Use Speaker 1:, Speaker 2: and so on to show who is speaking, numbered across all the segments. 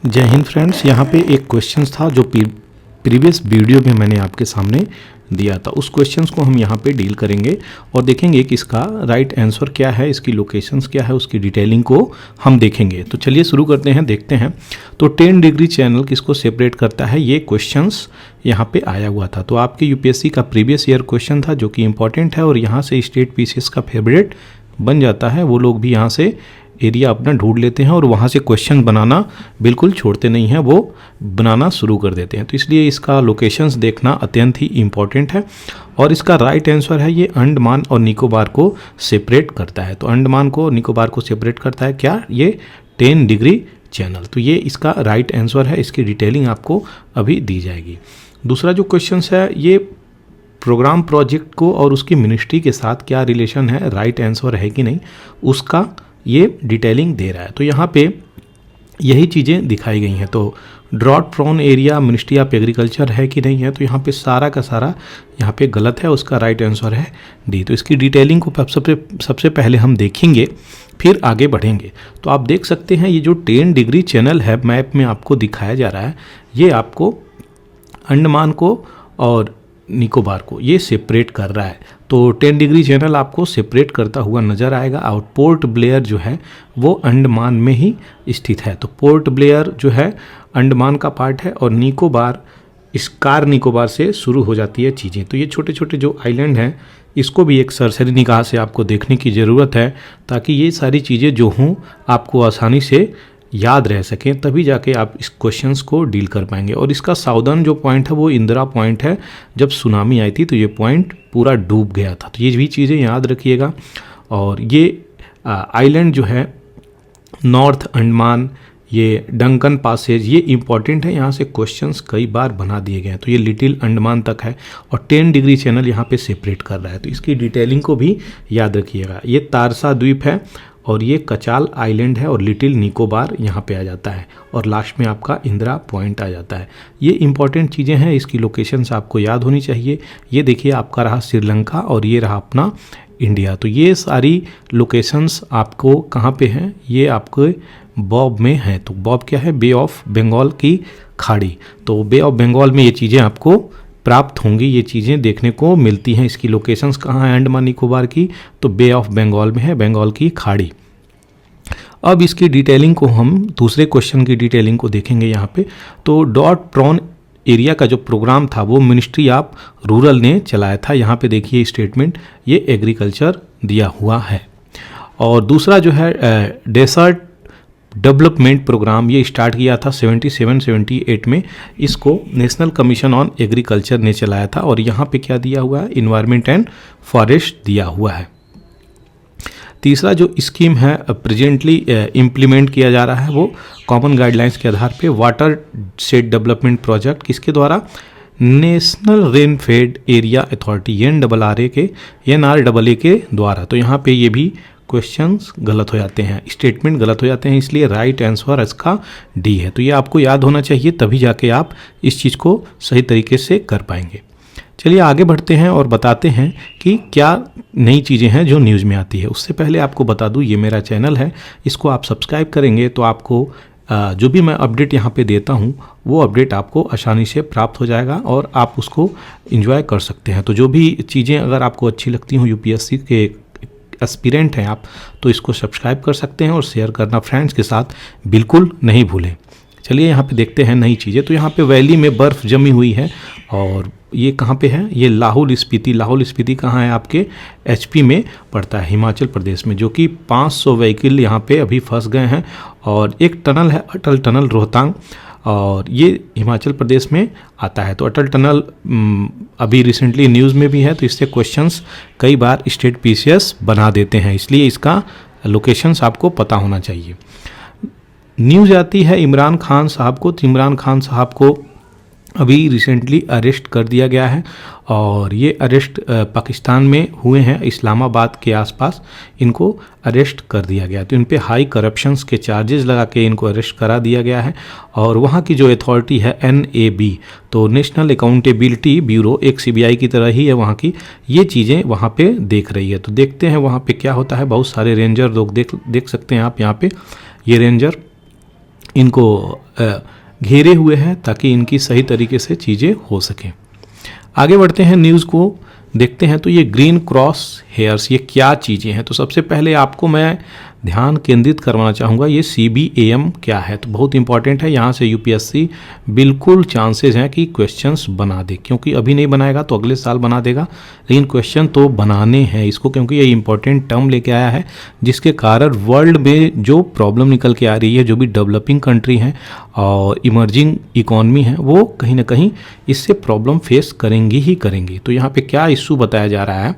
Speaker 1: जय हिंद फ्रेंड्स। यहाँ पे एक क्वेश्चन था जो प्रीवियस वीडियो में मैंने आपके सामने दिया था। उस क्वेश्चंस को हम यहाँ पे डील करेंगे और देखेंगे कि इसका राइट आंसर क्या है, इसकी लोकेशंस क्या है, उसकी डिटेलिंग को हम देखेंगे। तो चलिए शुरू करते हैं, देखते हैं। तो 10 डिग्री चैनल किसको सेपरेट करता है, ये क्वेश्चंस यहाँ पे आया हुआ था। तो आपके यूपीएससी का प्रीवियस ईयर क्वेश्चन था जो कि इंपॉर्टेंट है और यहाँ से स्टेट पीसीएस का फेवरेट बन जाता है। वो लोग भी यहाँ से एरिया अपना ढूंढ लेते हैं और वहाँ से क्वेश्चन बनाना बिल्कुल छोड़ते नहीं हैं, वो बनाना शुरू कर देते हैं। तो इसलिए इसका लोकेशंस देखना अत्यंत ही इम्पॉर्टेंट है। और इसका राइट आंसर है ये अंडमान और निकोबार को सेपरेट करता है। तो अंडमान को निकोबार को सेपरेट करता है क्या, ये 10 डिग्री चैनल। तो ये इसका राइट आंसर है। इसकी डिटेलिंग आपको अभी दी जाएगी। दूसरा जो क्वेश्चन है, ये प्रोग्राम प्रोजेक्ट को और उसकी मिनिस्ट्री के साथ क्या रिलेशन है, राइट आंसर है कि नहीं, उसका ये डिटेलिंग दे रहा है। तो यहाँ पे यही चीज़ें दिखाई गई हैं। तो drought prone area ministry of agriculture है कि नहीं है, तो यहाँ पे सारा का सारा यहाँ पे गलत है। उसका राइट आंसर है डी। तो इसकी डिटेलिंग को सबसे पहले हम देखेंगे, फिर आगे बढ़ेंगे। तो आप देख सकते हैं ये जो 10 डिग्री चैनल है मैप में आपको दिखाया जा रहा है, ये आपको अंडमान को और निकोबार को ये सेपरेट कर रहा है। तो 10 डिग्री चैनल आपको सेपरेट करता हुआ नज़र आएगा। और पोर्ट ब्लेयर जो है वो अंडमान में ही स्थित है। तो पोर्ट ब्लेयर जो है अंडमान का पार्ट है और निकोबार इस कार निकोबार से शुरू हो जाती है चीज़ें। तो ये छोटे छोटे जो आइलैंड हैं इसको भी एक सरसरी निगाह से आपको देखने की ज़रूरत है, ताकि ये सारी चीज़ें जो हों आपको आसानी से याद रह सकें, तभी जाके आप इस क्वेश्चंस को डील कर पाएंगे। और इसका साउदर्न जो पॉइंट है वो इंदिरा पॉइंट है। जब सुनामी आई थी तो ये पॉइंट पूरा डूब गया था। तो ये भी चीज़ें याद रखिएगा। और ये आइलैंड जो है नॉर्थ अंडमान, ये डंकन पासेज, ये इंपॉर्टेंट है। यहाँ से क्वेश्चंस कई बार बना दिए गए हैं। तो ये लिटिल अंडमान तक है और 10 डिग्री चैनल यहाँ पे सेपरेट कर रहा है। तो इसकी डिटेलिंग को भी याद रखिएगा। ये तारसा द्वीप है और ये कचाल आइलैंड है और लिटिल निकोबार यहाँ पे आ जाता है और लास्ट में आपका इंदिरा पॉइंट आ जाता है। ये इंपॉर्टेंट चीज़ें हैं, इसकी लोकेशंस आपको याद होनी चाहिए। ये देखिए आपका रहा श्रीलंका और ये रहा अपना इंडिया। तो ये सारी लोकेशंस आपको कहाँ पे हैं, ये आपको बॉब में है। तो बॉब क्या है, बे ऑफ बंगाल की खाड़ी। तो बे ऑफ बंगाल में ये चीज़ें आपको प्राप्त होंगी, ये चीज़ें देखने को मिलती हैं। इसकी लोकेशंस कहाँ है अंडमान निकोबार की, तो बे ऑफ बंगाल में है, बंगाल की खाड़ी। अब इसकी डिटेलिंग को हम दूसरे क्वेश्चन की डिटेलिंग को देखेंगे यहाँ पे। तो डॉट प्रॉन एरिया का जो प्रोग्राम था वो मिनिस्ट्री ऑफ रूरल ने चलाया था। यहाँ पे देखिए स्टेटमेंट, ये एग्रीकल्चर दिया हुआ है। और दूसरा जो है डेजर्ट डेवलपमेंट प्रोग्राम, ये स्टार्ट किया था 77-78 में। इसको नेशनल कमीशन ऑन एग्रीकल्चर ने चलाया था। और यहाँ पे क्या दिया हुआ है, इन्वायरमेंट एंड फॉरेस्ट दिया हुआ है। तीसरा जो स्कीम है प्रेजेंटली इम्प्लीमेंट किया जा रहा है वो कॉमन गाइडलाइंस के आधार पे वाटर शेड डेवलपमेंट प्रोजेक्ट, किसके द्वारा, national rain fade area authority NRAA के द्वारा। तो यहाँ पे ये भी क्वेश्चंस गलत हो जाते हैं, स्टेटमेंट गलत हो जाते हैं, इसलिए राइट आंसर इसका डी है। तो ये आपको याद होना चाहिए, तभी जाके आप इस चीज़ को सही तरीके से कर पाएंगे। चलिए आगे बढ़ते हैं और बताते हैं कि क्या नई चीज़ें हैं जो न्यूज़ में आती है। उससे पहले आपको बता दूं, ये मेरा चैनल है, इसको आप सब्सक्राइब करेंगे तो आपको जो भी मैं अपडेट यहाँ पे देता हूँ वो अपडेट आपको आसानी से प्राप्त हो जाएगा और आप उसको एंजॉय कर सकते हैं। तो जो भी चीज़ें अगर आपको अच्छी लगती हों, यूपीएससी के एस्पिरेंट हैं आप, तो इसको सब्सक्राइब कर सकते हैं और शेयर करना फ्रेंड्स के साथ बिल्कुल नहीं भूलें। चलिए यहाँ पे देखते हैं नई चीज़ें। तो यहाँ पे वैली में बर्फ़ जमी हुई है और ये कहाँ पे है, ये लाहौल स्पीति। लाहौल स्पीति कहाँ है, आपके एचपी में पड़ता है, हिमाचल प्रदेश में, जो कि 500 व्हीकल यहाँ पे अभी फंस गए हैं। और एक टनल है अटल टनल रोहतांग, और ये हिमाचल प्रदेश में आता है। तो अटल टनल अभी रिसेंटली न्यूज़ में भी है, तो इससे क्वेश्चंस कई बार स्टेट पीसीएस बना देते हैं, इसलिए इसका लोकेशंस आपको पता होना चाहिए। न्यूज़ आती है इमरान खान साहब को। तो इमरान खान साहब को अभी रिसेंटली अरेस्ट कर दिया गया है और ये अरेस्ट पाकिस्तान में हुए हैं, इस्लामाबाद के आसपास इनको अरेस्ट कर दिया गया। तो इन पे हाई करप्शंस के चार्जेस लगा के इनको अरेस्ट करा दिया गया है। और वहाँ की जो अथॉरिटी है NAB, तो नेशनल अकाउंटेबिलिटी ब्यूरो, एक CBI की तरह ही है वहाँ की, ये चीज़ें वहाँ पे देख रही है। तो देखते हैं वहाँ पे क्या होता है। बहुत सारे रेंजर लोग देख सकते हैं आप यहाँ पे, ये रेंजर इनको घेरे हुए हैं ताकि इनकी सही तरीके से चीज़ें हो सकें। आगे बढ़ते हैं, न्यूज़ को देखते हैं। तो ये ग्रीन क्रॉस हेयर्स ये क्या चीज़ें हैं? तो सबसे पहले आपको मैं ध्यान केंद्रित करवाना चाहूँगा, ये CBAM क्या है। तो बहुत इंपॉर्टेंट है, यहाँ से UPSC बिल्कुल चांसेस हैं कि क्वेश्चंस बना दे, क्योंकि अभी नहीं बनाएगा तो अगले साल बना देगा, लेकिन क्वेश्चन तो बनाने हैं इसको, क्योंकि ये इंपॉर्टेंट टर्म लेके आया है जिसके कारण वर्ल्ड में जो प्रॉब्लम निकल के आ रही है, जो भी डेवलपिंग कंट्री हैं और इमर्जिंग इकॉनमी है, वो कहीं ना कहीं इससे प्रॉब्लम फेस करेंगी ही करेंगी। तो यहाँ पे क्या इशू बताया जा रहा है,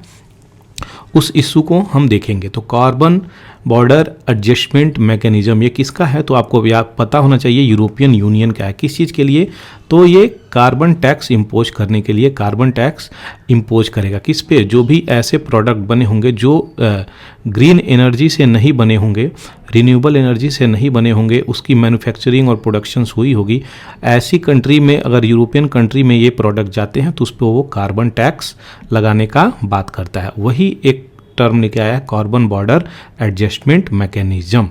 Speaker 1: उस इशू को हम देखेंगे। तो कार्बन बॉर्डर एडजस्टमेंट मैकेनिज्म ये किसका है? तो आपको पता होना चाहिए यूरोपियन यूनियन का है। किस चीज़ के लिए? तो ये कार्बन टैक्स इम्पोज करने के लिए कार्बन टैक्स इम्पोज करेगा। किस पे? जो भी ऐसे प्रोडक्ट बने होंगे जो ग्रीन एनर्जी से नहीं बने होंगे, रिन्यूएबल एनर्जी से नहीं बने होंगे, उसकी मैन्युफैक्चरिंग और प्रोडक्शंस हुई होगी, ऐसी कंट्री में अगर यूरोपियन कंट्री में ये प्रोडक्ट जाते हैं तो उस पर वो कार्बन टैक्स लगाने का बात करता है। वही एक टर्म लेके आया है, कार्बन बॉर्डर एडजस्टमेंट मैकेनिज्म,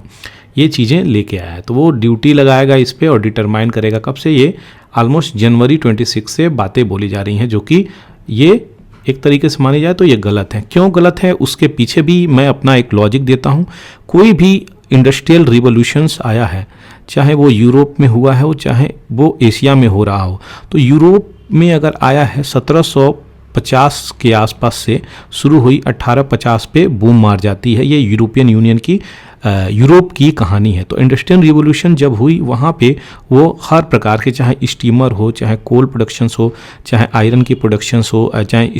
Speaker 1: ये चीज़ें लेके आया है। तो वो ड्यूटी लगाएगा इस पे और डिटरमाइन करेगा कब से, ये ऑलमोस्ट जनवरी 26 से बातें बोली जा रही हैं, जो कि ये एक तरीके से मानी जाए तो ये गलत है। क्यों गलत है उसके पीछे भी मैं अपना एक लॉजिक देता हूँ। कोई भी इंडस्ट्रियल रिवोल्यूशंस आया है, चाहे वो यूरोप में हुआ है, चाहे वो एशिया में हो रहा हो, तो यूरोप में अगर आया है 1750 के आसपास से शुरू हुई, 1850 पे बूम मार जाती है। ये यूरोपियन यूनियन की यूरोप की कहानी है। तो इंडस्ट्रियल रिवोल्यूशन जब हुई वहाँ पे वो हर प्रकार के, चाहे स्टीमर हो, चाहे कोल प्रोडक्शंस हो, चाहे आयरन की प्रोडक्शंस हो, चाहे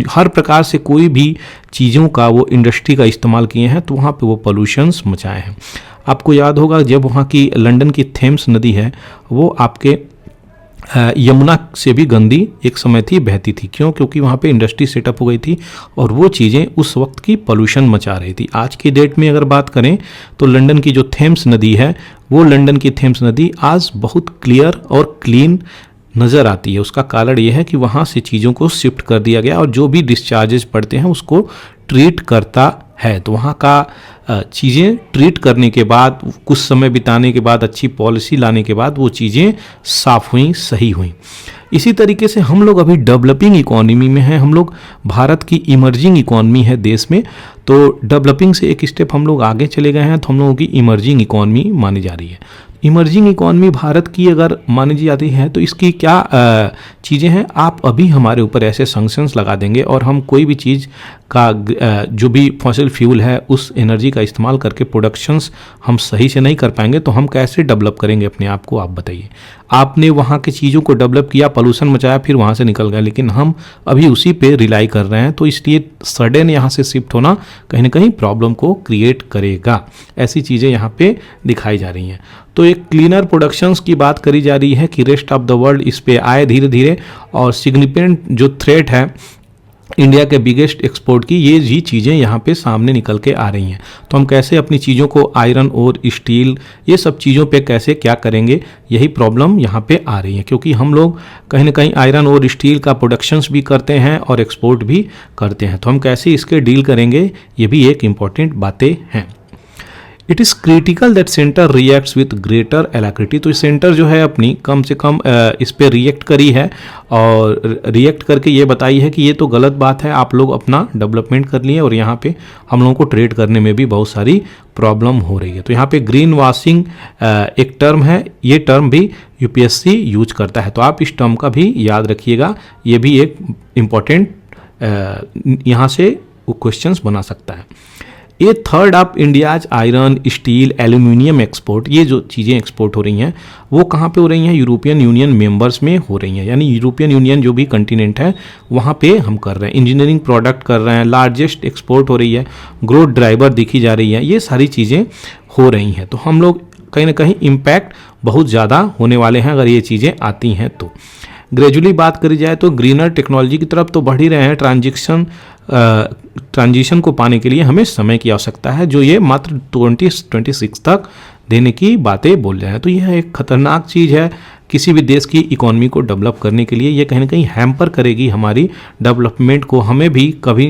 Speaker 1: हर प्रकार से कोई भी चीज़ों का वो इंडस्ट्री का इस्तेमाल किए हैं, तो वहाँ पे वो पोल्यूशंस मचाए हैं। आपको याद होगा जब वहाँ की लंदन की थेम्स नदी है वो आपके यमुना से भी गंदी एक समय थी, बहती थी। क्यों? क्योंकि वहाँ पे इंडस्ट्री सेटअप हो गई थी और वो चीज़ें उस वक्त की पोल्यूशन मचा रही थी। आज की डेट में अगर बात करें तो लंदन की जो थेम्स नदी है, वो लंदन की थेम्स नदी आज बहुत क्लियर और क्लीन नज़र आती है। उसका कारण ये है कि वहाँ से चीज़ों को शिफ्ट कर दिया गया और जो भी डिस्चार्जेस पड़ते हैं उसको ट्रीट करता है। तो वहाँ का चीज़ें ट्रीट करने के बाद, कुछ समय बिताने के बाद, अच्छी पॉलिसी लाने के बाद वो चीज़ें साफ़ हुई, सही हुई। इसी तरीके से हम लोग अभी डेवलपिंग इकोनॉमी में हैं, हम लोग भारत की इमर्जिंग इकोनॉमी है देश में। तो डेवलपिंग से एक स्टेप हम लोग आगे चले गए हैं, तो हम लोगों की इमर्जिंग इकोनॉमी मानी जा रही है। इमर्जिंग इकोनॉमी भारत की अगर मानी जाती है तो इसकी क्या चीज़ें हैं, आप अभी हमारे ऊपर ऐसे सैंक्शंस लगा देंगे और हम कोई भी चीज़ का जो भी फॉसिल फ्यूल है उस एनर्जी का इस्तेमाल करके प्रोडक्शंस हम सही से नहीं कर पाएंगे, तो हम कैसे डेवलप करेंगे अपने आप को? आप बताइए। आपने वहाँ की चीज़ों को डेवलप किया, पोल्यूशन मचाया, फिर वहाँ से निकल गए, लेकिन हम अभी उसी पे रिलाई कर रहे हैं। तो इसलिए सडन यहाँ से शिफ्ट होना कहीं ना कहीं प्रॉब्लम को क्रिएट करेगा। ऐसी चीज़ें यहाँ पे दिखाई जा रही हैं। तो एक क्लीनर प्रोडक्शंस की बात करी जा रही है कि रेस्ट ऑफ द वर्ल्ड इस पे आए धीरे धीरे, और सिग्निफिकेंट जो थ्रेट है इंडिया के बिगेस्ट एक्सपोर्ट की, ये जी चीज़ें यहाँ पे सामने निकल के आ रही हैं। तो हम कैसे अपनी चीज़ों को आयरन और स्टील ये सब चीज़ों पे कैसे क्या करेंगे, यही प्रॉब्लम यहाँ पे आ रही है। क्योंकि हम लोग कहीं ना कहीं आयरन और स्टील का प्रोडक्शंस भी करते हैं और एक्सपोर्ट भी करते हैं, तो हम कैसे इसके डील करेंगे, ये भी एक इम्पॉर्टेंट बातें हैं। It is critical that centre reacts with greater alacrity. तो सेंटर जो है अपनी कम से कम इस पर रिएक्ट करी है और रिएक्ट करके ये बताई है कि ये तो गलत बात है, आप लोग अपना डेवलपमेंट कर लिए और यहाँ पे हम लोगों को ट्रेड करने में भी बहुत सारी प्रॉब्लम हो रही है। तो यहाँ पे ग्रीन वॉशिंग एक टर्म है, ये टर्म भी UPSC यूज करता है, तो आप इस टर्म का भी याद रखिएगा। ये भी एक इम्पॉर्टेंट यहाँ से क्वेश्चंस बना सकता है। ये third of India's iron, steel, aluminium export, ये जो चीज़ें एक्सपोर्ट हो रही हैं वो कहाँ पे हो रही हैं? यूरोपियन यूनियन मेंबर्स में हो रही हैं। यानी यूरोपियन यूनियन जो भी कंटिनेंट है वहाँ पे हम कर रहे हैं, इंजीनियरिंग प्रोडक्ट कर रहे हैं, लार्जेस्ट एक्सपोर्ट हो रही है, ग्रोथ ड्राइवर दिखी जा रही है, ये सारी चीज़ें हो रही हैं। तो हम लोग कहीं ना कहीं इम्पैक्ट बहुत ज़्यादा होने वाले हैं अगर ये चीज़ें आती हैं तो। ग्रेजुअली बात करी जाए तो ग्रीनर टेक्नोलॉजी की तरफ तो बढ़ ही रहे हैं। ट्रांजिशन को पाने के लिए हमें समय की आवश्यकता है, जो ये मात्र 2026 तक देने की बातें बोल रहे हैं। तो यह एक खतरनाक चीज़ है किसी भी देश की इकोनॉमी को डेवलप करने के लिए ये कहीं ना कहीं हैम्पर करेगी हमारी डेवलपमेंट को। हमें भी कभी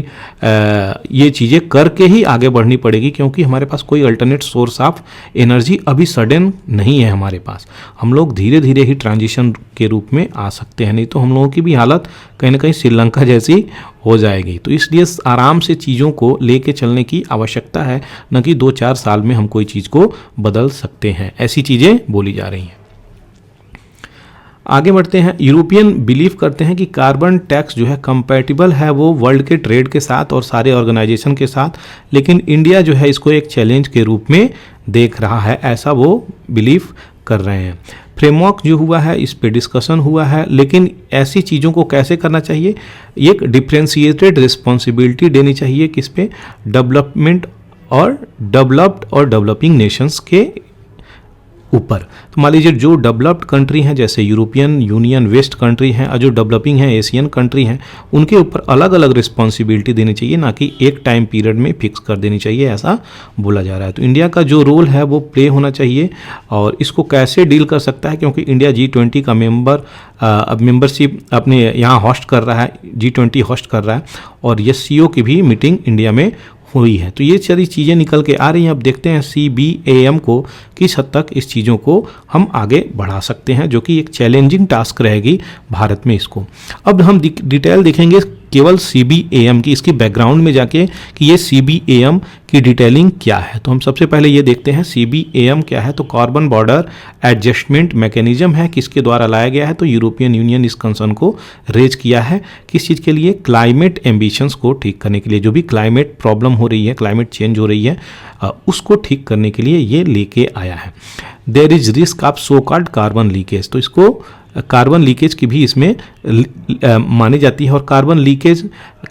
Speaker 1: ये चीज़ें करके ही आगे बढ़नी पड़ेगी, क्योंकि हमारे पास कोई अल्टरनेट सोर्स ऑफ एनर्जी अभी सडन नहीं है हमारे पास। हम लोग धीरे धीरे ही ट्रांजिशन के रूप में आ सकते हैं, नहीं तो हम लोगों की भी हालत कहीं ना कहीं श्रीलंका जैसी हो जाएगी। तो इसलिए आराम से चीज़ों को लेके चलने की आवश्यकता है, न कि 2-4 साल में हम कोई चीज़ को बदल सकते हैं, ऐसी चीज़ें बोली जा रही हैं। आगे बढ़ते हैं। यूरोपियन बिलीव करते हैं कि कार्बन टैक्स जो है कंपैटिबल है वो वर्ल्ड के ट्रेड के साथ और सारे ऑर्गेनाइजेशन के साथ, लेकिन इंडिया जो है इसको एक चैलेंज के रूप में देख रहा है, ऐसा वो बिलीव कर रहे हैं। फ्रेमवर्क जो हुआ है इस पे डिस्कशन हुआ है, लेकिन ऐसी चीज़ों को कैसे करना चाहिए, एक डिफ्रेंशिएटेड रिस्पॉन्सिबिलिटी देनी चाहिए किस पे, डेवलपमेंट और डेवलप्ड और डेवलपिंग नेशंस के ऊपर। तो मान लीजिए जो डेवलप्ड कंट्री हैं जैसे यूरोपियन यूनियन वेस्ट कंट्री हैं, और जो डेवलपिंग हैं एशियन कंट्री हैं, उनके ऊपर अलग अलग रिस्पॉन्सिबिलिटी देनी चाहिए, ना कि एक टाइम पीरियड में फिक्स कर देनी चाहिए, ऐसा बोला जा रहा है। तो इंडिया का जो रोल है वो प्ले होना चाहिए, और इसको कैसे डील कर सकता है, क्योंकि इंडिया G20 का मेंबरशिप अपने यहाँ होस्ट कर रहा है, G20 होस्ट कर रहा है, और SCO की भी मीटिंग इंडिया में हुई है। तो ये सारी चीज़ें निकल के आ रही हैं। अब देखते हैं CBAM को किस हद तक इस चीज़ों को हम आगे बढ़ा सकते हैं, जो कि एक चैलेंजिंग टास्क रहेगी भारत में इसको। अब हम डिटेल देखेंगे केवल CBAM की, इसकी बैकग्राउंड में जाके कि ये CBAM की डिटेलिंग क्या है। तो हम सबसे पहले ये देखते हैं CBAM क्या है। तो कार्बन बॉर्डर एडजस्टमेंट मैकेनिज्म है, किसके द्वारा लाया गया है, तो यूरोपियन यूनियन इस कंसर्न को रेज किया है। किस चीज़ के लिए, क्लाइमेट एम्बिशंस को ठीक करने के लिए, जो भी क्लाइमेट प्रॉब्लम हो रही है, क्लाइमेट चेंज हो रही है, उसको ठीक करने के लिए ये लेके आया है। There is risk of so called carbon leakage, तो इसको कार्बन लीकेज की भी इसमें मानी जाती है। और कार्बन लीकेज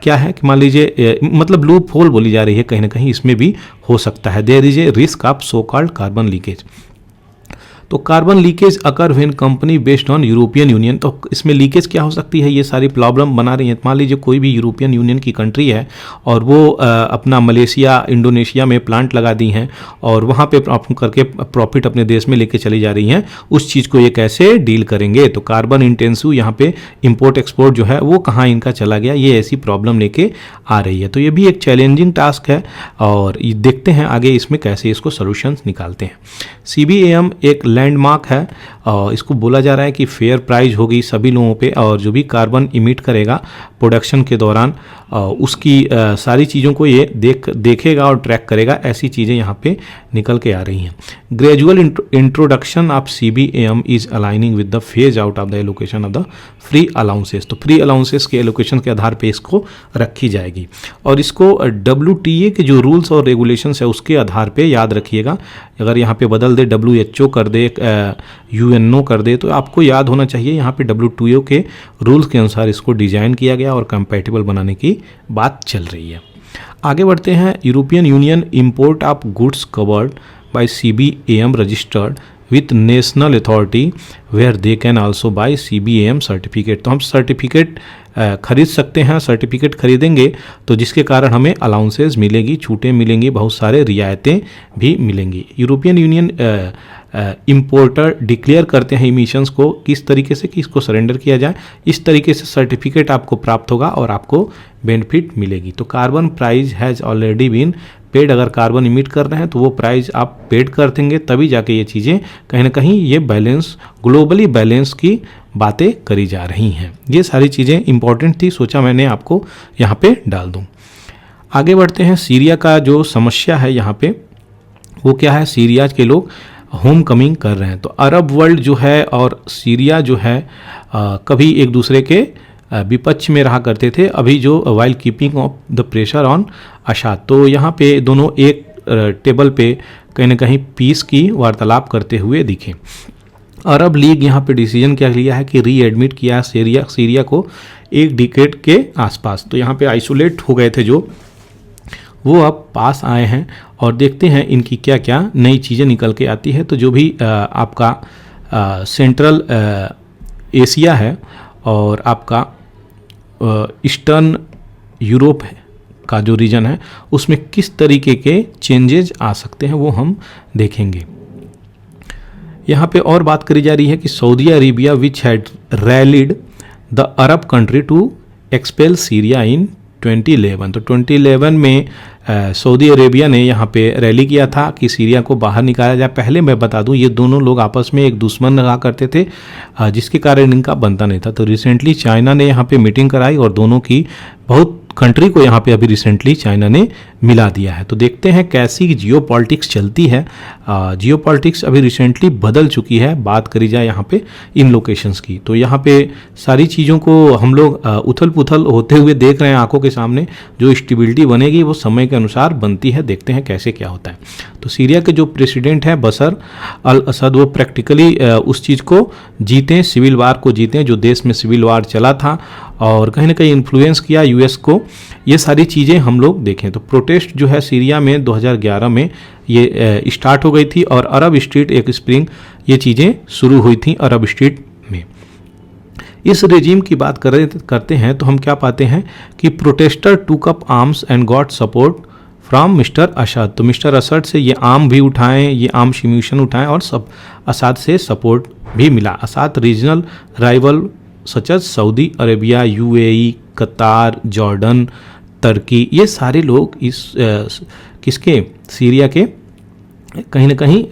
Speaker 1: क्या है कि मान लीजिए मतलब लूप होल बोली जा रही है, कहीं ना कहीं इसमें भी हो सकता है। There is a risk of so called carbon leakage. तो carbon leakage occur when company based on European Union, तो इसमें लीकेज क्या हो सकती है, ये सारी प्रॉब्लम बना रही है। मान लीजिए कोई भी यूरोपियन यूनियन की कंट्री है और वो अपना मलेशिया इंडोनेशिया में प्लांट लगा दी हैं और वहाँ पे करके प्रॉफिट अपने देश में लेके चली जा रही हैं, उस चीज़ को ये कैसे डील करेंगे। तो कार्बन इंटेंसिव यहाँ पे इंपोर्ट एक्सपोर्ट जो है वो कहाँ इनका चला गया, ये ऐसी प्रॉब्लम लेके आ रही है। तो ये भी एक चैलेंजिंग टास्क है, और देखते हैं आगे इसमें कैसे इसको सोल्यूशंस निकालते हैं। CBAM एक लैंडमार्क है, और इसको बोला जा रहा है कि फेयर प्राइस होगी सभी लोगों पे, और जो भी कार्बन इमिट करेगा प्रोडक्शन के दौरान उसकी सारी चीज़ों को ये देखेगा और ट्रैक करेगा। ऐसी चीज़ें यहाँ पे निकल के आ रही हैं। Gradual introduction of CBAM is aligning with the phase out of the allocation of the free allowances. तो फ्री अलाउंसेस के एलोकेशन के आधार पे इसको रखी जाएगी, और इसको WTA के जो रूल्स और रेगुलेशंस है उसके आधार पे याद रखिएगा। अगर यहाँ पे बदल दे WHO कर दे, UNO कर दे, तो आपको याद होना चाहिए यहाँ पे WTO के रूल्स के अनुसार इसको डिजाइन किया गया और कंपैटिबल बनाने की बात चल रही है। आगे बढ़ते हैं। European Union import of goods covered by CBAM registered with national authority where they can also buy CBAM certificate. तो हम सर्टिफिकेट खरीद सकते हैं, सर्टिफिकेट खरीदेंगे तो जिसके कारण हमें अलाउंसेस मिलेगी, छूटें मिलेंगी, बहुत सारे रियायतें भी मिलेंगी। यूरोपियन यूनियन इंपोर्टर डिक्लेयर करते हैं इमिशंस को किस तरीके से कि इसको सरेंडर किया जाए, इस तरीके से सर्टिफिकेट आपको प्राप्त होगा और आपको बेनिफिट मिलेगी। तो carbon price has already been paid, अगर कार्बन इमिट कर रहे हैं तो वो प्राइस आप पेड कर देंगे, तभी जाके ये चीज़ें कहीं ना कहीं ये बैलेंस, ग्लोबली बैलेंस की बातें करी जा रही हैं। ये सारी चीज़ें इंपॉर्टेंट थी, सोचा मैंने आपको यहाँ पे डाल दूँ। आगे बढ़ते हैं। सीरिया का जो समस्या है यहाँ पे वो क्या है, सीरिया के लोग होम कमिंग कर रहे हैं। तो अरब वर्ल्ड जो है और सीरिया जो है कभी एक दूसरे के विपक्ष में रहा करते थे, अभी जो while keeping of the pressure on Assad, तो यहाँ पे दोनों एक टेबल पे कहीं ना कहीं पीस की वार्तालाप करते हुए दिखे। अरब लीग यहाँ पे डिसीजन क्या लिया है कि रीएडमिट किया सीरिया को एक डिकेड के आसपास। तो यहाँ पे आइसोलेट हो गए थे जो, वो अब पास आए हैं, और देखते हैं इनकी क्या क्या नई चीज़ें निकल के आती है। तो जो भी आपका सेंट्रल एशिया है और आपका ईस्टर्न यूरोप का जो रीजन है उसमें किस तरीके के चेंजेज आ सकते हैं वो हम देखेंगे। यहाँ पे और बात करी जा रही है कि Saudi Arabia which had rallied the Arab country to expel Syria in 2011। तो 2011 में सऊदी अरेबिया ने यहाँ पे रैली किया था कि सीरिया को बाहर निकाला जाए। पहले मैं बता दूं ये दोनों लोग आपस में एक दुश्मन रहा करते थे, जिसके कारण इनका बनता नहीं था। तो रिसेंटली चाइना ने यहाँ पे मीटिंग कराई और दोनों की बहुत कंट्री को यहाँ पे अभी रिसेंटली चाइना ने मिला दिया है। तो देखते हैं कैसी जियो पॉलिटिक्स चलती है। जियो पॉलिटिक्स अभी रिसेंटली बदल चुकी है। बात करी जाए यहाँ पे इन लोकेशंस की, तो यहाँ पे सारी चीज़ों को हम लोग उथल पुथल होते हुए देख रहे हैं आंखों के सामने। जो स्टेबिलिटी बनेगी वो समय के अनुसार बनती है, देखते हैं कैसे क्या होता है। तो सीरिया के जो प्रेसिडेंट हैं बशर अल असद, वो प्रैक्टिकली उस चीज़ को जीते, सिविल वार को जीते जो देश में सिविल वार चला था, और कहीं ना कहीं इन्फ्लुएंस किया यूएस को। ये सारी चीज़ें हम लोग देखें तो प्रोटेस्ट जो है सीरिया में 2011 में ये स्टार्ट हो गई थी, और अरब स्ट्रीट एक स्प्रिंग ये चीज़ें शुरू हुई थी अरब स्ट्रीट में। इस रेजिम की बात करते हैं तो हम क्या पाते हैं कि प्रोटेस्टर टूक up arms and got support from mister Asad. तो मिस्टर असद से ये आर्म भी उठाएं, ये आर्म शिम्यूशन उठाएं, और सब असद से सपोर्ट भी मिला। Assad regional rival such as Saudi Arabia, UAE, Qatar, Jordan, Turkey, ये सारे लोग इस किसके सीरिया के कहीं ना कहीं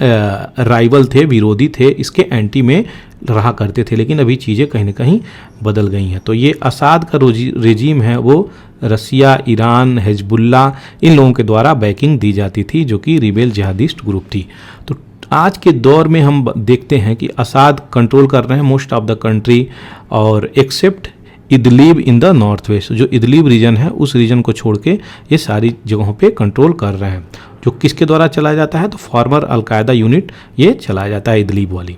Speaker 1: राइवल थे, विरोधी थे, इसके एंटी में रहा करते थे। लेकिन अभी चीज़ें कहीं ना कहीं बदल गई हैं। तो ये असद का रेजीम है वो रसिया, ईरान, हिजबुल्ला इन लोगों के द्वारा बैकिंग दी जाती थी, जो कि रिबेल जिहादिस्ट ग्रुप थी। तो आज के दौर में हम देखते हैं कि असद कंट्रोल कर रहे हैं मोस्ट ऑफ द कंट्री, और except Idlib in the north west. जो इदलीब रीजन है उस रीजन को छोड़ के ये सारी जगहों पे कंट्रोल कर रहे हैं। जो किसके द्वारा चलाया जाता है, तो फॉर्मर अलकायदा यूनिट ये चलाया जाता है इदलीब वाली।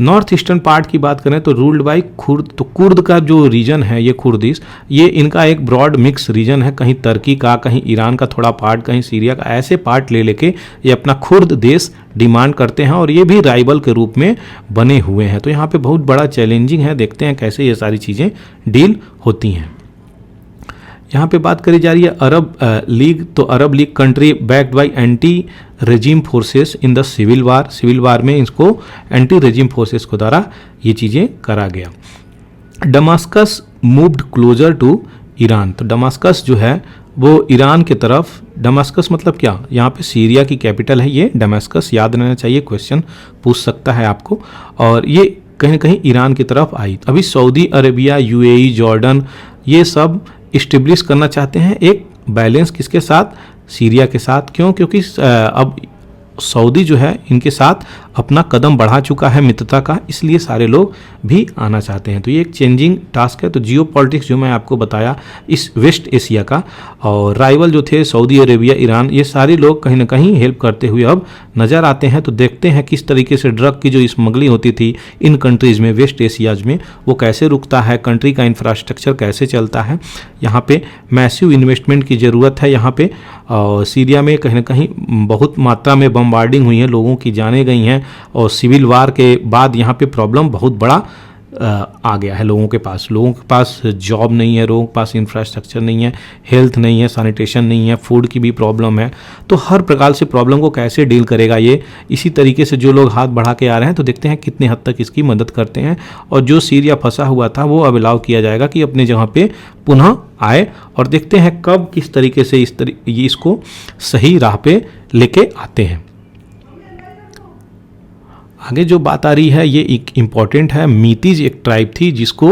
Speaker 1: नॉर्थ ईस्टर्न पार्ट की बात करें तो रूल्ड बाई कुर्द। तो कुर्द का जो रीजन है ये कुर्दिश, ये इनका एक ब्रॉड मिक्स रीजन है, कहीं तुर्की का, कहीं ईरान का थोड़ा पार्ट, कहीं सीरिया का, ऐसे पार्ट ले लेके ये अपना खुर्द देश डिमांड करते हैं, और ये भी राइवल के रूप में बने हुए हैं। तो यहाँ पे बहुत बड़ा चैलेंजिंग है, देखते हैं कैसे ये सारी चीज़ें डील होती हैं। यहाँ पे बात करी जा रही है अरब लीग। तो Arab League country backed by anti regime forces in the civil war. Civil war में इसको एंटी रेजिम फोर्सेस को द्वारा ये चीज़ें करा गया। Damascus moved closer to Iran. तो दमास्कस जो है वो ईरान के तरफ, दमास्कस मतलब क्या, यहाँ पे सीरिया की कैपिटल है ये दमास्कस, याद रहना चाहिए, क्वेश्चन पूछ सकता है आपको। और ये कहीं ना कहीं ईरान की तरफ आई। अभी सऊदी अरेबिया, यूएई, जॉर्डन ये सब इस्टेब्लिश करना चाहते हैं एक बैलेंस किसके साथ, सीरिया के साथ। क्यों? क्योंकि अब सऊदी जो है इनके साथ अपना कदम बढ़ा चुका है मित्रता का, इसलिए सारे लोग भी आना चाहते हैं। तो ये एक चेंजिंग टास्क है। तो जियो पॉलिटिक्स जो मैं आपको बताया इस वेस्ट एशिया का, और राइवल जो थे सऊदी अरेबिया, ईरान, ये सारे लोग कहीं ना कहीं हेल्प करते हुए अब नज़र आते हैं। तो देखते हैं किस तरीके से ड्रग की जो स्मगलिंग होती थी इन कंट्रीज़ में, वेस्ट एशियाज में, वो कैसे रुकता है, कंट्री का इंफ्रास्ट्रक्चर कैसे चलता है। यहाँ पे मैसिव इन्वेस्टमेंट की ज़रूरत है। यहाँ पे सीरिया में कहीं ना कहीं बहुत मात्रा में बम्बार्डिंग हुई है, लोगों की जानें गई हैं, और सिविल वार के बाद यहाँ पे प्रॉब्लम बहुत बड़ा आ गया है लोगों के पास जॉब नहीं है, लोगों के पास इंफ्रास्ट्रक्चर नहीं है, हेल्थ नहीं है, सैनिटेशन नहीं है, फूड की भी प्रॉब्लम है। तो हर प्रकार से प्रॉब्लम को कैसे डील करेगा ये, इसी तरीके से जो लोग हाथ बढ़ा के आ रहे हैं। तो देखते हैं कितने हद तक इसकी मदद करते हैं, और जो सीरिया फंसा हुआ था वो अब अलाउ किया जाएगा कि अपने जगह पे पुनः आए, और देखते हैं कब किस तरीके से इसको सही राह पे लेके आते हैं। आगे जो बात आ रही है ये एक इम्पॉर्टेंट है। मीतीज एक ट्राइब थी जिसको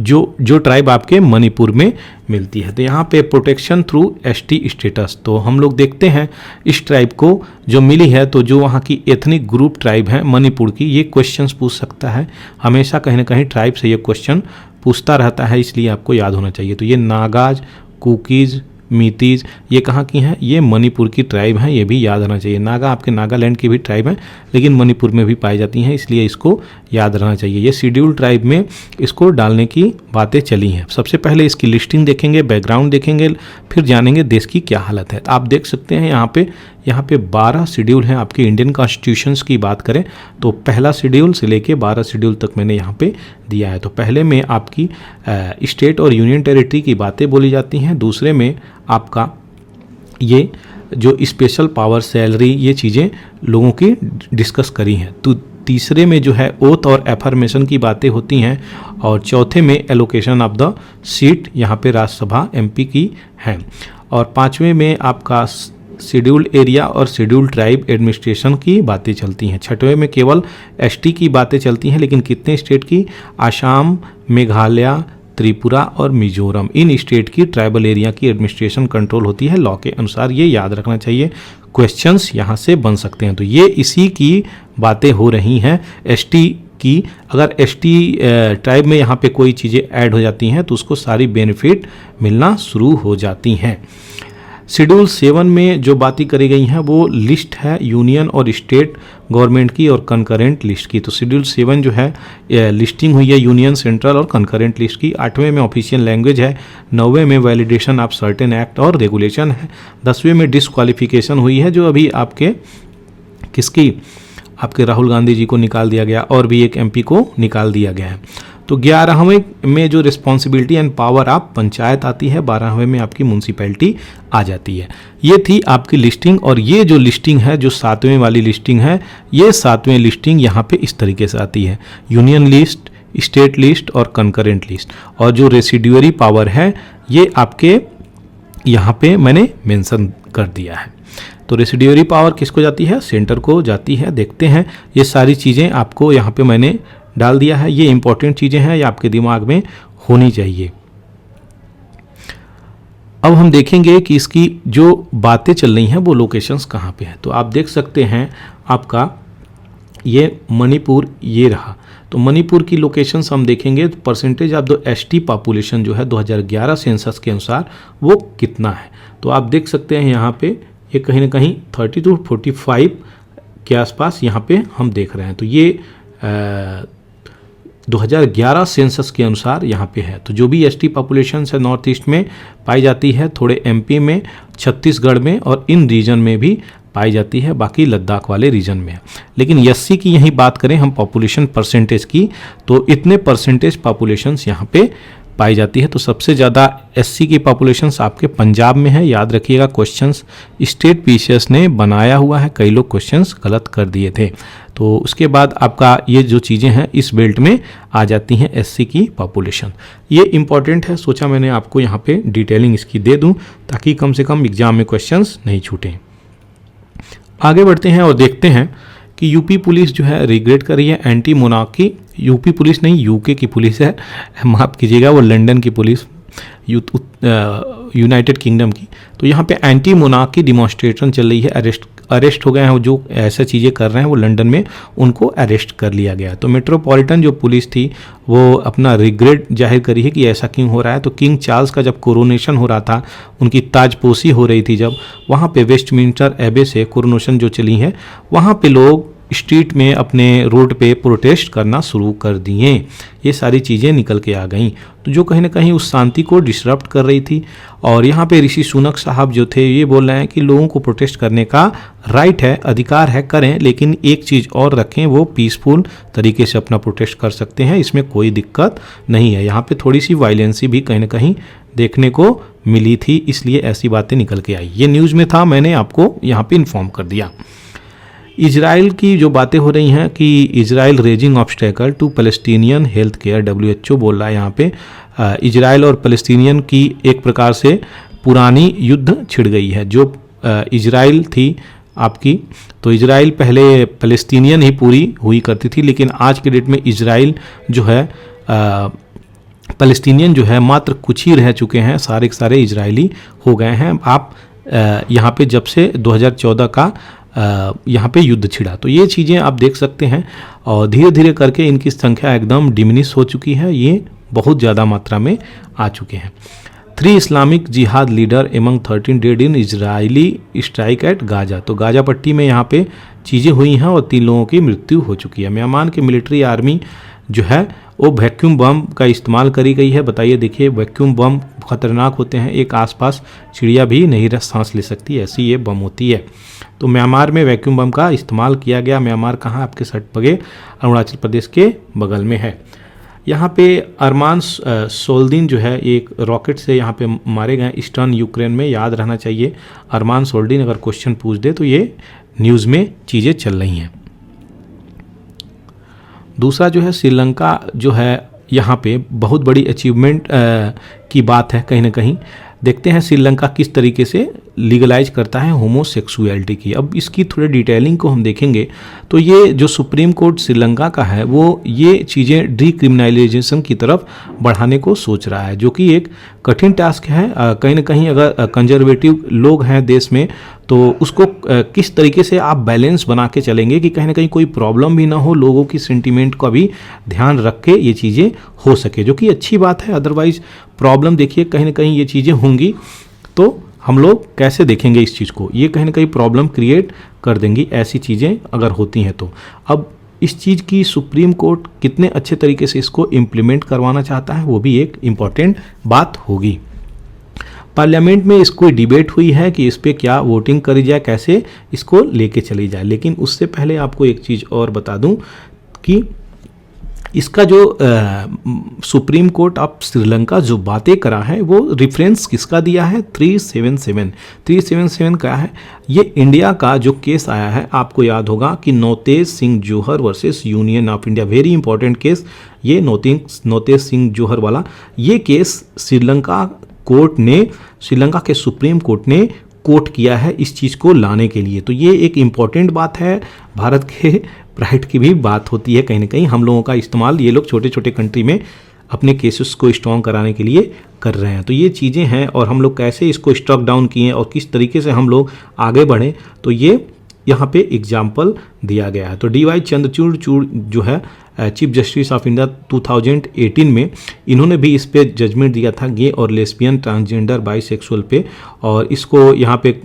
Speaker 1: जो ट्राइब आपके मणिपुर में मिलती है। तो यहाँ पे प्रोटेक्शन थ्रू एसटी स्टेटस, तो हम लोग देखते हैं इस ट्राइब को जो मिली है, तो जो वहाँ की एथनिक ग्रुप ट्राइब है मणिपुर की, ये क्वेश्चंस पूछ सकता है हमेशा, कहीं ना कहीं ट्राइब से ये क्वेश्चन पूछता रहता है, इसलिए आपको याद होना चाहिए। तो ये नागाज, कुकीज़, मीतीज ये कहाँ की हैं, ये मणिपुर की ट्राइब हैं, ये भी याद रहना चाहिए। नागा आपके नागालैंड की भी ट्राइब हैं, लेकिन मणिपुर में भी पाई जाती हैं, इसलिए इसको याद रहना चाहिए। ये शेड्यूल ट्राइब में इसको डालने की बातें चली हैं। सबसे पहले इसकी लिस्टिंग देखेंगे, बैकग्राउंड देखेंगे, फिर जानेंगे देश की क्या हालत है। तो आप देख सकते हैं यहाँ पे 12 शेड्यूल हैं। आपके इंडियन कॉन्स्टिट्यूशंस की बात करें तो पहला शेड्यूल से लेके 12 शेड्यूल तक मैंने यहाँ पे दिया है। तो पहले में आपकी स्टेट और यूनियन टेरिटरी की बातें बोली जाती हैं, दूसरे में आपका ये जो स्पेशल पावर, सैलरी, ये चीज़ें लोगों की डिस्कस करी हैं। तो तीसरे में जो है ओथ और एफर्मेशन की बातें होती हैं, और चौथे में एलोकेशन ऑफ द सीट, यहाँ पे राज्यसभा एमपी की है, और पाँचवें में आपका शेड्यूल्ड एरिया और शेड्यूल्ड ट्राइब एडमिनिस्ट्रेशन की बातें चलती हैं। छठवें में केवल एसटी की बातें चलती हैं, लेकिन कितने स्टेट की? आसाम, मेघालय, त्रिपुरा और मिजोरम, इन स्टेट की ट्राइबल एरिया की एडमिनिस्ट्रेशन कंट्रोल होती है लॉ के अनुसार। ये याद रखना चाहिए, क्वेश्चंस यहाँ से बन सकते हैं। तो ये इसी की बातें हो रही हैं एसटी की। अगर एसटी ट्राइब में यहाँ पे कोई चीज़ें ऐड हो जाती हैं तो उसको सारी बेनिफिट मिलना शुरू हो जाती हैं। शेड्यूल 7 में जो बातें करी गई हैं वो लिस्ट है यूनियन और स्टेट गवर्नमेंट की और कंकरेंट लिस्ट की। तो शेड्यूल 7 जो है लिस्टिंग हुई है यूनियन, सेंट्रल और कंकरेंट लिस्ट की। 8वें में ऑफिशियल लैंग्वेज है। 9वें में वैलिडेशन ऑफ सर्टेन एक्ट और रेगुलेशन है। 10वें में डिस्क्वालिफिकेशन हुई है, जो अभी आपके किसकी, आपके राहुल गांधी जी को निकाल दिया गया और भी एक एमपी को निकाल दिया गया है। तो 11वें में जो responsibility and power of panchayat आती है। 12वें में आपकी म्यूनसिपैलिटी आ जाती है। ये थी आपकी लिस्टिंग, और ये जो लिस्टिंग है, जो 7वें वाली लिस्टिंग है, ये 7वें लिस्टिंग यहाँ पे इस तरीके से आती है: यूनियन लिस्ट, स्टेट लिस्ट और कंकरेंट लिस्ट। और जो रेसिड्यूअरी पावर है ये आपके यहाँ पे मैंने मेंशन कर दिया है। तो रेसिड्यूअरी पावर किसको जाती है? सेंटर को जाती है। देखते हैं, ये सारी चीज़ें आपको यहाँ पे मैंने डाल दिया है। ये इंपॉर्टेंट चीज़ें हैं, ये आपके दिमाग में होनी चाहिए। अब हम देखेंगे कि इसकी जो बातें चल रही हैं वो लोकेशंस कहाँ पे हैं। तो आप देख सकते हैं आपका ये मणिपुर ये रहा। तो मणिपुर की लोकेशंस हम देखेंगे तो percentage of the ST population जो है 2011 सेंसस के अनुसार वो कितना है। तो आप देख सकते हैं यहाँ पे ये कहीं ना कहीं 30 to 45 के आसपास यहाँ पे हम देख रहे हैं। तो ये 2011 सेंसस के अनुसार यहाँ पे है। तो जो भी एसटी पॉपुलेशन है नॉर्थ ईस्ट में पाई जाती है, थोड़े एमपी में, छत्तीसगढ़ में और इन रीजन में भी पाई जाती है, बाकी लद्दाख वाले रीजन में है। लेकिन एससी की यही बात करें हम पॉपुलेशन परसेंटेज की, तो इतने परसेंटेज पॉपुलेशंस यहाँ पे पाई जाती है। तो सबसे ज़्यादा एससी की पॉपुलेशंस आपके पंजाब में है। याद रखिएगा, क्वेश्चंस स्टेट पीसीएस ने बनाया हुआ है, कई लोग क्वेश्चंस गलत कर दिए थे। तो उसके बाद आपका ये जो चीज़ें हैं इस बेल्ट में आ जाती हैं एससी की पॉपुलेशन। ये इंपॉर्टेंट है, सोचा मैंने आपको यहाँ पे डिटेलिंग इसकी दे दूँ ताकि कम से कम एग्जाम में क्वेश्चंस नहीं छूटें। आगे बढ़ते हैं और देखते हैं कि यूपी पुलिस जो है रिग्रेट कर रही है एंटी मोनार्की। यूपी पुलिस नहीं, यूके की पुलिस है, माफ़ कीजिएगा, वो लंदन की पुलिस, यूनाइटेड किंगडम की। तो यहाँ पे एंटी मोनार्की डिमॉन्स्ट्रेशन चल रही है। अरेस्ट हो गए हैं, जो ऐसा चीज़ें कर रहे हैं वो लंदन में, उनको अरेस्ट कर लिया गया। तो मेट्रोपॉलिटन जो पुलिस थी वो अपना रिग्रेट जाहिर करी है कि ऐसा क्यों हो रहा है। तो किंग चार्ल्स का जब कोरोनेशन हो रहा था, उनकी ताजपोशी हो रही थी, जब वहाँ पे वेस्टमिंस्टर एबे से कोरोनेशन जो चली है, वहाँ पे लोग स्ट्रीट में अपने रोड पे प्रोटेस्ट करना शुरू कर दिए। ये सारी चीज़ें निकल के आ गईं, तो जो कहीं ना कहीं उस शांति को डिसरप्ट कर रही थी। और यहाँ पे ऋषि सुनक साहब जो थे ये बोल रहे हैं कि लोगों को प्रोटेस्ट करने का राइट है, अधिकार है, करें, लेकिन एक चीज़ और रखें, वो पीसफुल तरीके से अपना प्रोटेस्ट कर सकते हैं, इसमें कोई दिक्कत नहीं है। यहाँ पे थोड़ी सी वायलेंसी भी कहीं ना कहीं देखने को मिली थी, इसलिए ऐसी बातें निकल के आई। ये न्यूज़ में था, मैंने आपको यहाँ पे इन्फॉर्म कर दिया। इजराइल की जो बातें हो रही हैं कि Israel raising obstacle to Palestinian health care, WHO बोल रहा है यहाँ पे इजराइल और पैलेस्टीनियन की एक प्रकार से पुरानी युद्ध छिड़ गई है। जो इजराइल थी आपकी, तो इजराइल पहले पैलेस्टीनियन ही पूरी हुई करती थी, लेकिन आज के डेट में इजराइल जो है पैलेस्टीनियन जो है मात्र कुछ ही रह चुके हैं, सारे के सारे इजरायली हो गए हैं। आप यहाँ पे जब से 2014 का यहाँ पे युद्ध छिड़ा, तो ये चीज़ें आप देख सकते हैं। और धीरे धीरे करके इनकी संख्या एकदम डिमिनिश हो चुकी है, ये बहुत ज़्यादा मात्रा में आ चुके हैं। 3 इस्लामिक जिहाद लीडर एमंग 13 डेड इन इजरायली स्ट्राइक एट गाजा। तो गाजा पट्टी में यहाँ पे चीज़ें हुई हैं और 3 लोगों की मृत्यु हो चुकी है। म्यांमार की मिलिट्री आर्मी जो है वो वैक्यूम बम का इस्तेमाल करी गई है। बताइए, देखिए वैक्यूम बम खतरनाक होते हैं, एक आसपास चिड़िया भी नहीं सांस ले सकती, ऐसी ये बम होती है। तो म्यांमार में वैक्यूम बम का इस्तेमाल किया गया। म्यांमार कहाँ? आपके सट बगे अरुणाचल प्रदेश के बगल में है। यहाँ पे अरमान सोल्दिन जो है एक रॉकेट से यहाँ पे मारे गए ईस्टर्न यूक्रेन में, याद रहना चाहिए। अरमान सोल्दिन अगर क्वेश्चन पूछ दे तो ये न्यूज़ में चीज़ें चल रही हैं। दूसरा जो है श्रीलंका जो है यहाँ पे बहुत बड़ी अचीवमेंट की बात है कहीं ना कहीं। देखते हैं श्रीलंका किस तरीके से लीगलाइज करता है होमोसेक्सुअलिटी की। अब इसकी थोड़ी डिटेलिंग को हम देखेंगे तो ये जो सुप्रीम कोर्ट श्रीलंका का है वो ये चीज़ें डीक्रिमिनलाइजेशन की तरफ बढ़ाने को सोच रहा है, जो कि एक कठिन टास्क है। कहीं ना कहीं अगर कंजर्वेटिव लोग हैं देश में तो उसको किस तरीके से आप बैलेंस बना के चलेंगे कि कहीं ना कहीं कोई प्रॉब्लम भी ना हो, लोगों की सेंटीमेंट का भी ध्यान रख के ये चीज़ें हो सके, जो कि अच्छी बात है। अदरवाइज प्रॉब्लम देखिए कहीं ना कहीं ये चीज़ें होंगी तो हम लोग कैसे देखेंगे इस चीज़ को, ये कहीं ना कहीं प्रॉब्लम क्रिएट कर देंगी ऐसी चीज़ें अगर होती हैं तो। अब इस चीज़ की सुप्रीम कोर्ट कितने अच्छे तरीके से इसको इम्प्लीमेंट करवाना चाहता है वो भी एक इम्पॉर्टेंट बात होगी। पार्लियामेंट में इसको डिबेट हुई है कि इस पर क्या वोटिंग करी जाए, कैसे इसको लेके चली जाए। लेकिन उससे पहले आपको एक चीज़ और बता दूं कि इसका जो सुप्रीम कोर्ट ऑफ श्रीलंका जो बातें करा है वो रेफरेंस किसका दिया है, 377 का है। ये इंडिया का जो केस आया है, आपको याद होगा कि Navtej Singh Johar versus Union of India, very important case ये नौतेज सिंह जोहर वाला। ये केस श्रीलंका कोर्ट ने, श्रीलंका के सुप्रीम कोर्ट ने कोर्ट किया है इस चीज़ को लाने के लिए। तो ये एक इम्पॉर्टेंट बात है, भारत के प्राइड की भी बात होती है। कहीं ना कहीं हम लोगों का इस्तेमाल ये लोग छोटे छोटे कंट्री में अपने केसेस को स्ट्रॉन्ग कराने के लिए कर रहे हैं। तो ये चीज़ें हैं और हम लोग कैसे इसको स्ट्रक डाउन किए और किस तरीके से हम लोग आगे बढ़ें, तो ये यहाँ पे एग्जाम्पल दिया गया है। तो DY चंद्रचूड़ जो है चीफ जस्टिस ऑफ इंडिया 2018 में, इन्होंने भी इस पे जजमेंट दिया था गे और लेस्बियन, ट्रांसजेंडर, बाइसेक्सुअल पे, और इसको यहाँ पे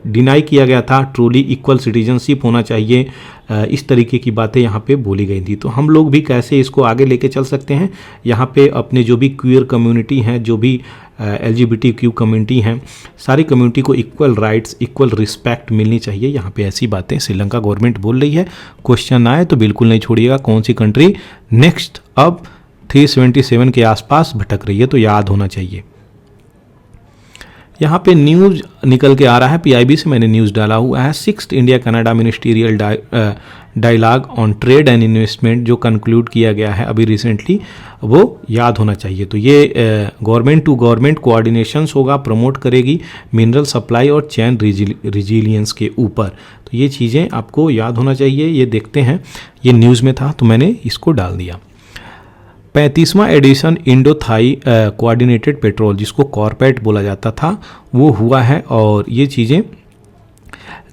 Speaker 1: डिनाई किया गया था। ट्रूली इक्वल सिटीजनशिप होना चाहिए, इस तरीके की बातें यहाँ पे बोली गई थी। तो हम लोग भी कैसे इसको आगे लेके चल सकते हैं, यहाँ पे अपने जो भी क्यूयर कम्युनिटी हैं, जो भी LGBTQ कम्युनिटी हैं, सारी कम्युनिटी को इक्वल राइट्स, इक्वल रिस्पेक्ट मिलनी चाहिए। यहाँ पे ऐसी बातें श्रीलंका गवर्नमेंट बोल रही है। क्वेश्चन आए तो बिल्कुल नहीं छोड़िएगा कौन सी कंट्री नेक्स्ट अब 377 के आसपास भटक रही है, तो याद होना चाहिए। यहाँ पे न्यूज़ निकल के आ रहा है, PIB से मैंने न्यूज़ डाला हुआ है। 6th India Canada ministerial dialogue on trade and investment जो कंक्लूड किया गया है अभी रिसेंटली, वो याद होना चाहिए। तो ये गवर्नमेंट टू गवर्नमेंट कोऑर्डिनेशंस होगा, प्रमोट करेगी मिनरल सप्लाई और चैन रिजिलियंस के ऊपर। तो ये चीज़ें आपको याद होना चाहिए। ये देखते हैं, ये न्यूज़ में था तो मैंने इसको डाल दिया। 35वां edition Indo Thai coordinated patrol, जिसको कॉर्पेट बोला जाता था, वो हुआ है। और ये चीज़ें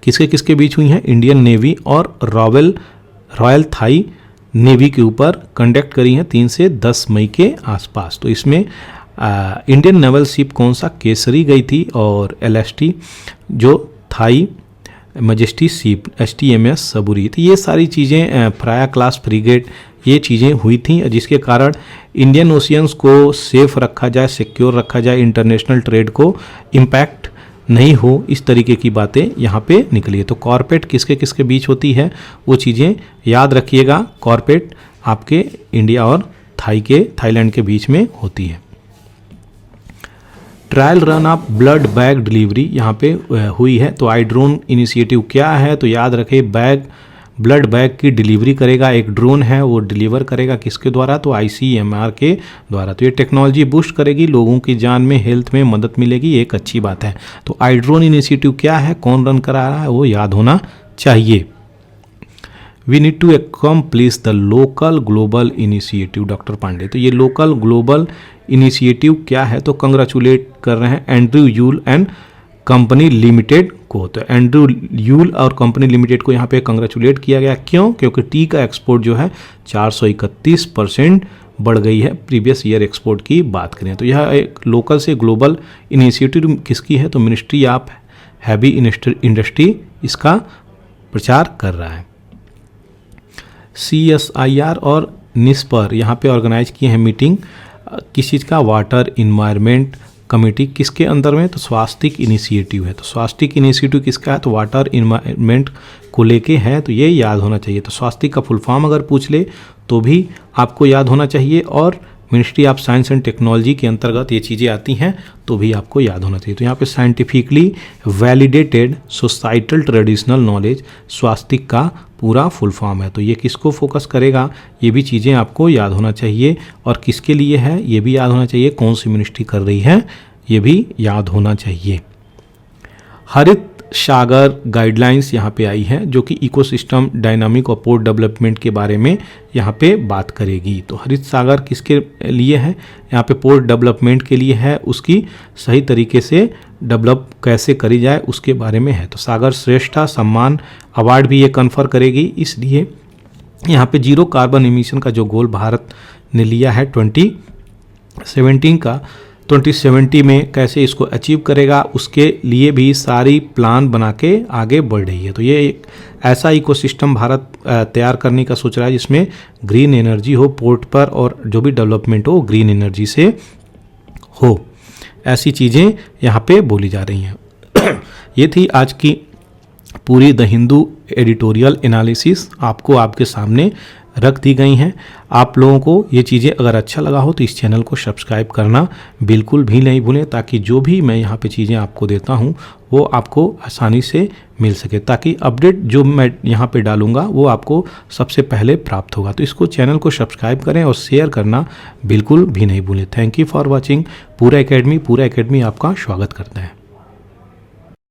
Speaker 1: किसके किसके बीच हुई हैं, इंडियन नेवी और रॉयल थाई नेवी के ऊपर कंडक्ट करी हैं 3 से 10 मई के आसपास। तो इसमें इंडियन नेवल शिप कौन सा, केसरी गई थी, और LST जो थाई मजेस्टी शिप HTMS सबुरी। तो ये सारी चीज़ें फ्राया क्लास फ्रिगेट, ये चीज़ें हुई थी, जिसके कारण इंडियन ओशियंस को सेफ रखा जाए, सिक्योर रखा जाए, इंटरनेशनल ट्रेड को इम्पैक्ट नहीं हो, इस तरीके की बातें यहाँ पे निकली है। तो कॉर्पेट किसके किसके बीच होती है वो चीज़ें याद रखिएगा। कॉर्पेट आपके इंडिया और थाईलैंड के बीच में होती है। Trial run of blood bag delivery यहाँ पे हुई है। तो आई ड्रोन इनिशिएटिव क्या है, तो याद रखें ब्लड बैग की डिलीवरी करेगा एक ड्रोन है, वो डिलीवर करेगा किसके द्वारा, तो ICMR के द्वारा। तो ये टेक्नोलॉजी बूस्ट करेगी, लोगों की जान में, हेल्थ में मदद मिलेगी, एक अच्छी बात है। तो आई ड्रोन इनिशिएटिव क्या है, कौन रन करा रहा है, वो याद होना चाहिए। We need to accomplish the local global initiative, doctor Pandey. तो ये लोकल ग्लोबल इनिशिएटिव क्या है, तो कंग्रेचुलेट कर रहे हैं Andrew Yule and company limited को। तो एंड्रयू यूल और कंपनी लिमिटेड को यहाँ पे कंग्रेचुलेट किया गया। क्यों, क्योंकि टी का एक्सपोर्ट जो है 431% बढ़ गई है प्रीवियस ईयर एक्सपोर्ट की बात करें। तो यह एक लोकल से ग्लोबल इनिशिएटिव किसकी है, तो मिनिस्ट्री ऑफ हैवी इंडस्ट्री इसका प्रचार कर रहा है। CSIR और निस्पर यहाँ पे ऑर्गेनाइज किए हैं मीटिंग, किस चीज़ का, वाटर, इन्वायरमेंट, कमेटी किसके अंदर में, तो स्वास्तिक इनिशिएटिव है। तो स्वास्तिक इनिशिएटिव किसका है, तो वाटर इन्वायरमेंट को लेके है, तो ये याद होना चाहिए। तो स्वास्तिक का फुल फॉर्म अगर पूछ ले तो भी आपको याद होना चाहिए, और ministry of science and technology के अंतर्गत ये चीज़ें आती हैं तो भी आपको याद होना चाहिए। तो यहाँ पे scientifically validated societal traditional knowledge Swastik का पूरा फुल फॉर्म है। तो ये किसको फोकस करेगा, ये भी चीज़ें आपको याद होना चाहिए, और किसके लिए है ये भी याद होना चाहिए, कौन सी मिनिस्ट्री कर रही है ये भी याद होना चाहिए। हरित सागर गाइडलाइंस यहाँ पे आई है जो कि इकोसिस्टम डायनामिक और पोर्ट डेवलपमेंट के बारे में यहाँ पे बात करेगी। तो हरित सागर किसके लिए है, यहाँ पे पोर्ट डेवलपमेंट के लिए है, उसकी सही तरीके से डेवलप कैसे करी जाए उसके बारे में है। तो सागर श्रेष्ठा सम्मान अवार्ड भी ये कन्फर करेगी, इसलिए यहाँ पे जीरो कार्बन एमिशन का जो गोल भारत ने लिया है 2070 में कैसे इसको अचीव करेगा, उसके लिए भी सारी प्लान बना के आगे बढ़ रही है। तो ये एक ऐसा इकोसिस्टम भारत तैयार करने का सोच रहा है जिसमें ग्रीन एनर्जी हो पोर्ट पर, और जो भी डेवलपमेंट हो ग्रीन एनर्जी से हो, ऐसी चीज़ें यहाँ पे बोली जा रही हैं। ये थी आज की पूरी द हिंदू एडिटोरियल एनालिसिस, आपको आपके सामने रख दी गई हैं। आप लोगों को ये चीज़ें अगर अच्छा लगा हो तो इस चैनल को सब्सक्राइब करना बिल्कुल भी नहीं भूलें, ताकि जो भी मैं यहाँ पे चीज़ें आपको देता हूँ वो आपको आसानी से मिल सके, ताकि अपडेट जो मैं यहाँ पे डालूँगा वो आपको सबसे पहले प्राप्त होगा। तो इसको चैनल को सब्सक्राइब करें और शेयर करना बिल्कुल भी नहीं भूलें। Thank you for watching. पूरा एकेडमी आपका स्वागत करता है।